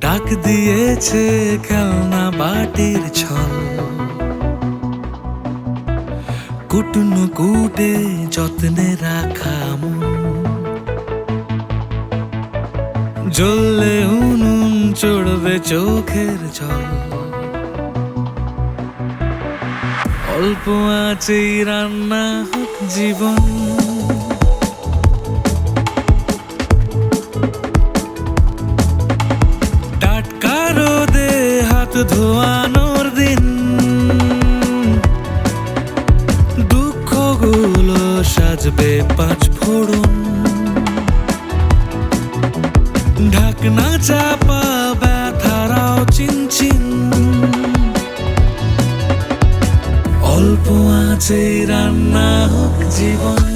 ডাক দিয়েছে খেলনা বাটির ছল, কুটনো কুটে যত্নে রাখা মন, জ্বললে উনুন চড়বে চোখের জল। অল্প আছেই রান্না হোক জীবন, টাটকা রোদে হাত ধোয়ানোর দিন, দুঃখগুলো সাজবে পাঁচ ফোড়ন, ঢাকনা চাপা ব্যথারাও চিনচিন। অল্প আছেই রান্না হোক জীবন।